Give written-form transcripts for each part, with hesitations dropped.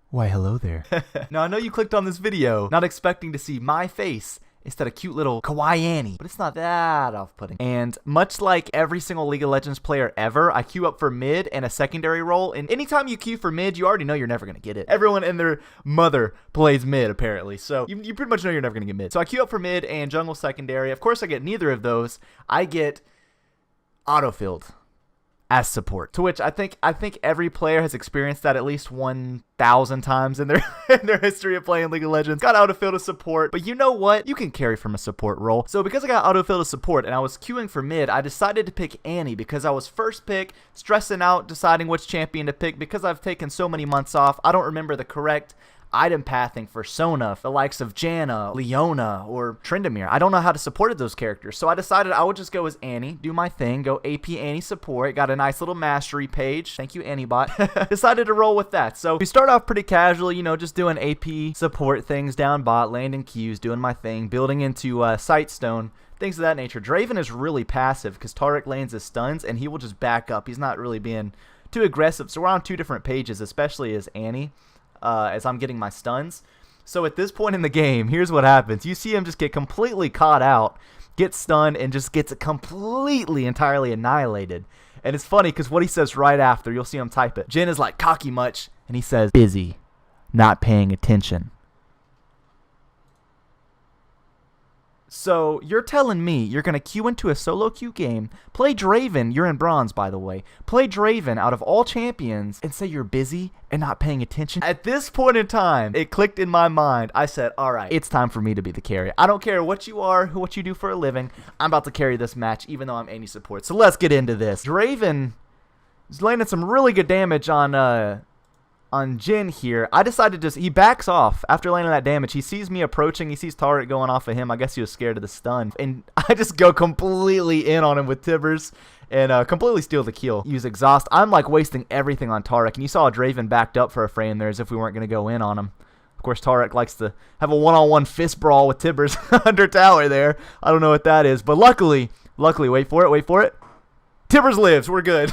Why, hello there. Now, I know you clicked on this video not expecting to see my face instead of cute little kawaii Annie, but it's not that off-putting. And much like every single League of Legends player ever, I queue up for mid and a secondary role, and anytime you queue for mid, you already know you're never going to get it. Everyone and their mother plays mid, apparently, so you pretty much know you're never going to get mid. So I queue up for mid and jungle secondary. Of course, I get neither of those. I get autofilled as support, to which I think every player has experienced that at least 1,000 times in their history of playing League of Legends. Got autofilled as support, but you know what? You can carry from a support role. So because I got autofilled as support and I was queuing for mid, I decided to pick Annie because I was first pick, stressing out, deciding which champion to pick because I've taken so many months off. I don't remember the correct item pathing for Sona, the likes of Janna, Leona, or Tryndamere. I don't know how to support those characters, so I decided I would just go as Annie, do my thing, go AP Annie support. Got a nice little mastery page. Thank you, AnnieBot. Decided to roll with that. So we start off pretty casual, you know, just doing AP support things down bot, landing Qs, doing my thing, building into Sightstone, things of that nature. Draven is really passive because Taric lands his stuns, and he will just back up. He's not really being too aggressive, so we're on two different pages, especially as Annie. As I'm getting my stuns. So at this point in the game, here's what happens. You see him just get completely caught out, get stunned, and just gets completely, entirely annihilated. And it's funny because what he says right after, you'll see him type it. Jin is like, cocky much, and he says, busy, not paying attention. So you're telling me you're going to queue into a solo queue game, play Draven, you're in bronze by the way, play Draven out of all champions and say you're busy and not paying attention? At this point in time, it clicked in my mind. I said, all right, it's time for me to be the carry. I don't care what you are, what you do for a living. I'm about to carry this match even though I'm Annie support. So let's get into this. Draven is landing some really good damage on Jin here. I decided to he backs off after landing that damage. He sees me approaching. He sees Taric going off of him. I guess he was scared of the stun. And I just go completely in on him with Tibbers and completely steal the kill. Use exhaust. I'm like wasting everything on Taric. And you saw Draven backed up for a frame there as if we weren't going to go in on him. Of course, Taric likes to have a one-on-one fist brawl with Tibbers under tower there. I don't know what that is. But luckily, wait for it. Tibbers lives. We're good.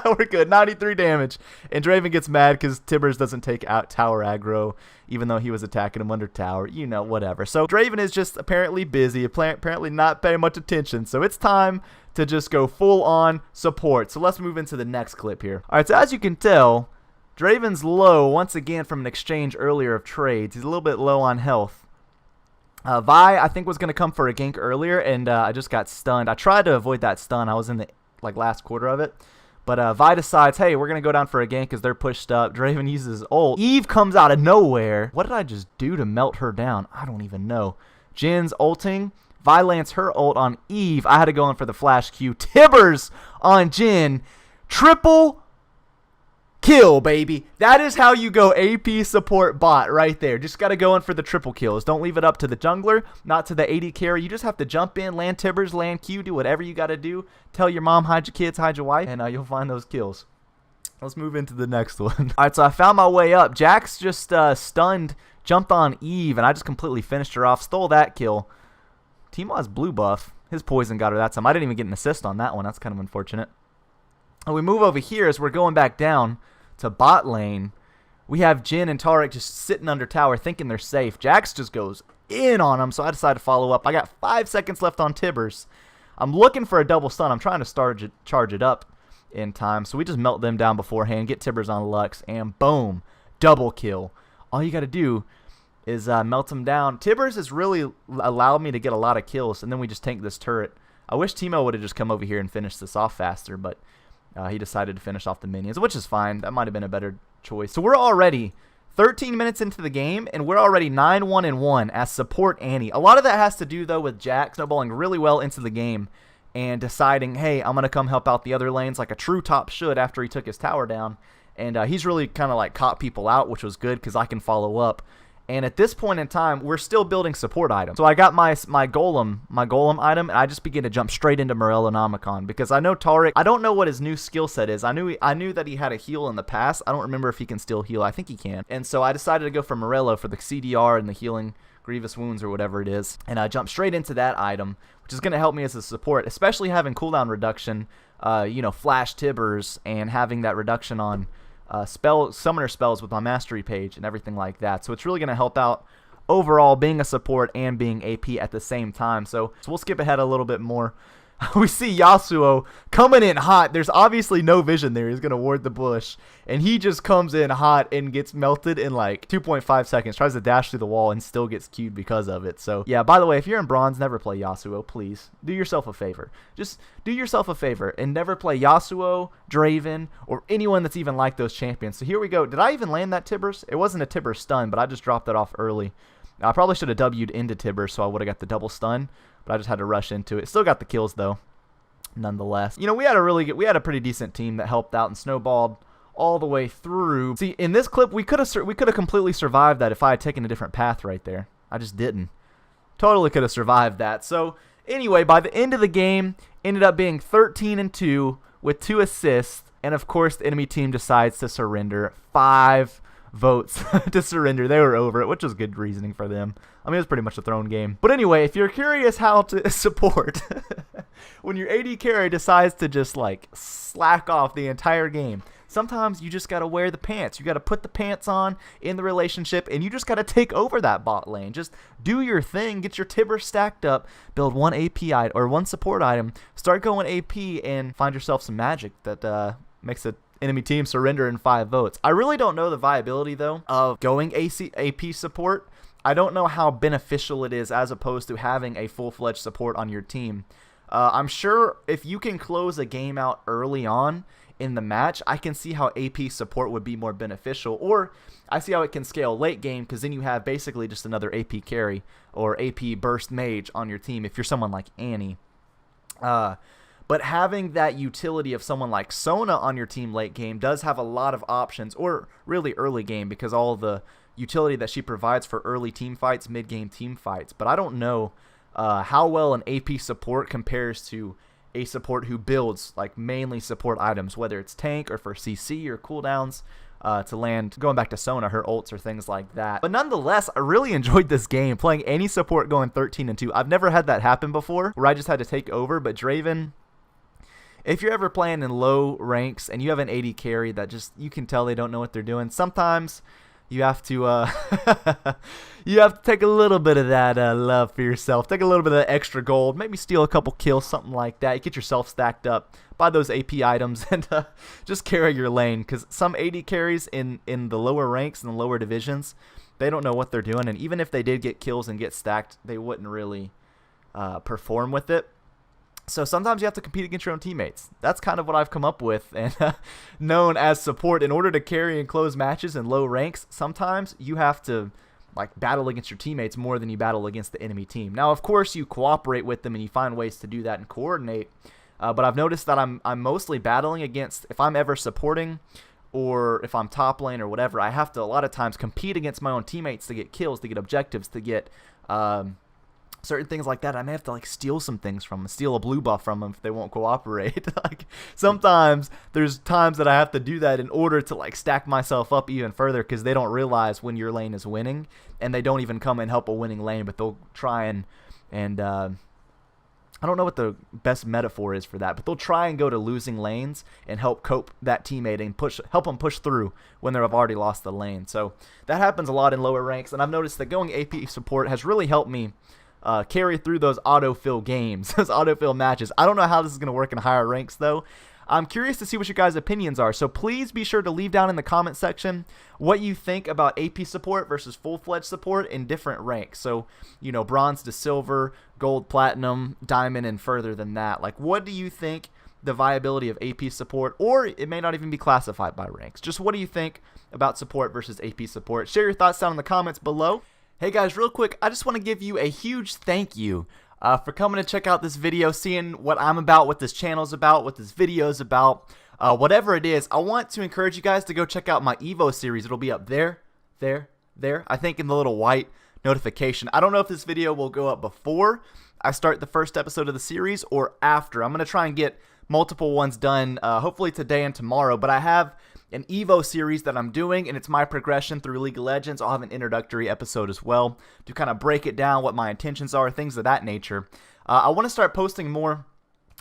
We're good. 93 damage. And Draven gets mad because Tibbers doesn't take out tower aggro, even though he was attacking him under tower. You know, whatever. So Draven is just apparently busy, apparently not paying much attention. So it's time to just go full on support. So let's move into the next clip here. All right, so as you can tell, Draven's low once again from an exchange earlier of trades. He's a little bit low on health. Vi, I think, was going to come for a gank earlier, and I just got stunned. I tried to avoid that stun. I was in the last quarter of it. But Vi decides, hey, we're going to go down for a gank because they're pushed up. Draven uses ult. Eve comes out of nowhere. What did I just do to melt her down? I don't even know. Jin's ulting. Vi lands her ult on Eve. I had to go in for the flash Q. Tibbers on Jin. Triple kill, baby. That is how you go AP support bot right there. Just got to go in for the triple kills. Don't leave it up to the jungler, not to the AD carry. You just have to jump in, land Tibbers, land Q, do whatever you got to do. Tell your mom, hide your kids, hide your wife, and you'll find those kills. Let's move into the next one. All right, so I found my way up. Jax just stunned, jumped on Eve, and I just completely finished her off. Stole that kill. Teemo has blue buff. His poison got her that time. I didn't even get an assist on that one. That's kind of unfortunate. And we move over here as we're going back down to bot lane. We have Jin and Taric just sitting under tower thinking they're safe. Jax just goes in on them, so I decided to follow up. I got 5 seconds left on Tibbers. I'm looking for a double stun. I'm trying to charge it up in time, so we just melt them down beforehand, get Tibbers on Lux, and boom, double kill. All you got to do is melt them down. Tibbers has really allowed me to get a lot of kills, and then we just tank this turret. I wish Teemo would have just come over here and finished this off faster, but he decided to finish off the minions, which is fine. That might have been a better choice. So we're already 13 minutes into the game, and we're already 9-1-1 as support Annie. A lot of that has to do, though, with Jack snowballing really well into the game and deciding, hey, I'm going to come help out the other lanes like a true top should after he took his tower down. And he's really kind of like caught people out, which was good because I can follow up. And at this point in time, we're still building support items. So I got my golem item, and I just begin to jump straight into Morellonomicon because I know Taric. I don't know what his new skill set is. I knew that he had a heal in the past. I don't remember if he can still heal. I think he can. And so I decided to go for Morello for the CDR and the healing grievous wounds or whatever it is. And I jumped straight into that item, which is going to help me as a support, especially having cooldown reduction, flash Tibbers and having that reduction on summoner spells with my mastery page and everything like that. So it's really going to help out overall being a support and being AP at the same time. So we'll skip ahead a little bit more. We see Yasuo coming in hot. There's obviously no vision there. He's going to ward the bush. And he just comes in hot and gets melted in like 2.5 seconds. Tries to dash through the wall and still gets queued because of it. So, yeah, by the way, if you're in bronze, never play Yasuo, please. Do yourself a favor. Just do yourself a favor and never play Yasuo, Draven, or anyone that's even like those champions. So here we go. Did I even land that Tibbers? It wasn't a Tibbers stun, but I just dropped that off early. I probably should have W'd into Tibbers so I would have got the double stun. But I just had to rush into it. Still got the kills though, nonetheless. You know, we had a pretty decent team that helped out and snowballed all the way through. See, in this clip, we could have completely survived that if I had taken a different path right there. I just didn't. Totally could have survived that. So anyway, by the end of the game, ended up being 13-2 with 2 assists, and of course, the enemy team decides to surrender. 5 votes to surrender. They were over it, which was good reasoning for them. I mean, it was pretty much a thrown game. But anyway, if you're curious how to support when your AD carry decides to just like slack off the entire game, sometimes you just got to wear the pants. You got to put the pants on in the relationship, and you just got to take over that bot lane. Just do your thing, get your Tibber stacked up, build one AP item or one support item, start going AP, and find yourself some magic that makes a enemy team surrender in 5 votes. I really don't know the viability though of going AP support. I don't know how beneficial it is as opposed to having a full-fledged support on your team. I'm sure if you can close a game out early on in the match, I can see how AP support would be more beneficial, or I see how it can scale late game because then you have basically just another AP carry or AP burst mage on your team if you're someone like Annie. But having that utility of someone like Sona on your team late game does have a lot of options, or really early game, because all the utility that she provides for early team fights, mid-game team fights. But I don't know how well an AP support compares to a support who builds like mainly support items, whether it's tank or for CC or cooldowns to land, going back to Sona, her ults or things like that. But nonetheless, I really enjoyed this game, playing any support going 13-2. I've never had that happen before, where I just had to take over, but Draven, if you're ever playing in low ranks and you have an AD carry that just, you can tell they don't know what they're doing, sometimes you have to you have to take a little bit of that love for yourself, take a little bit of that extra gold, maybe steal a couple kills, something like that. You get yourself stacked up, buy those AP items, and just carry your lane, because some AD carries in the lower ranks and the lower divisions, they don't know what they're doing, and even if they did get kills and get stacked, they wouldn't really perform with it. So sometimes you have to compete against your own teammates. That's kind of what I've come up with and known as support. In order to carry and close matches in low ranks, sometimes you have to like battle against your teammates more than you battle against the enemy team. Now, of course, you cooperate with them and you find ways to do that and coordinate. But I've noticed that I'm mostly battling against, if I'm ever supporting or if I'm top lane or whatever, I have to a lot of times compete against my own teammates to get kills, to get objectives, to get certain things like that. I may have to like steal some things from them, steal a blue buff from them if they won't cooperate. Like sometimes there's times that I have to do that in order to like stack myself up even further, because they don't realize when your lane is winning, and they don't even come and help a winning lane, but they'll try and I don't know what the best metaphor is for that, but they'll try and go to losing lanes and help cope that teammate and help them push through when they've already lost the lane. So that happens a lot in lower ranks, and I've noticed that going AP support has really helped me carry through those autofill games, those autofill matches. I don't know how this is going to work in higher ranks, though. I'm curious to see what your guys' opinions are, so please be sure to leave down in the comment section what you think about AP support versus full-fledged support in different ranks. So, you know, bronze to silver, gold, platinum, diamond, and further than that. Like, what do you think the viability of AP support, or it may not even be classified by ranks. Just what do you think about support versus AP support? Share your thoughts down in the comments below. Hey guys, real quick, I just want to give you a huge thank you for coming to check out this video, seeing what I'm about, what this channel's about, what this video's about, whatever it is. I want to encourage you guys to go check out my Evo series. It'll be up there, I think in the little white notification. I don't know if this video will go up before I start the first episode of the series or after. I'm going to try and get multiple ones done, hopefully today and tomorrow, but I have an Evo series that I'm doing, and it's my progression through League of Legends. I'll have an introductory episode as well to kind of break it down, what my intentions are, things of that nature. I want to start posting more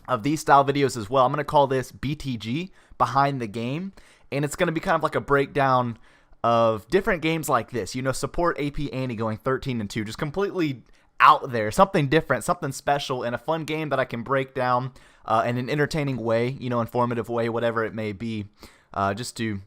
of these style videos as well. I'm going to call this BTG, Behind the Game, and it's going to be kind of like a breakdown of different games like this. You know, support AP Annie going 13-2, just completely out there, something different, something special, and a fun game that I can break down in an entertaining way, you know, informative way, whatever it may be, just to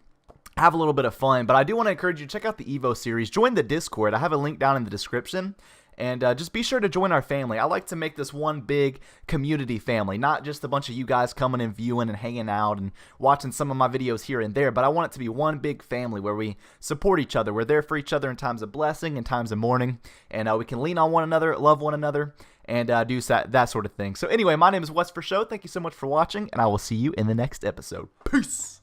have a little bit of fun. But I do want to encourage you to check out the Evo series. Join the Discord. I have a link down in the description. And just be sure to join our family. I like to make this one big community family, not just a bunch of you guys coming and viewing and hanging out and watching some of my videos here and there, but I want it to be one big family where we support each other. We're there for each other in times of blessing and times of mourning, and we can lean on one another, love one another, and do that sort of thing. So anyway, my name is Wes for Show. Thank you so much for watching, and I will see you in the next episode. Peace!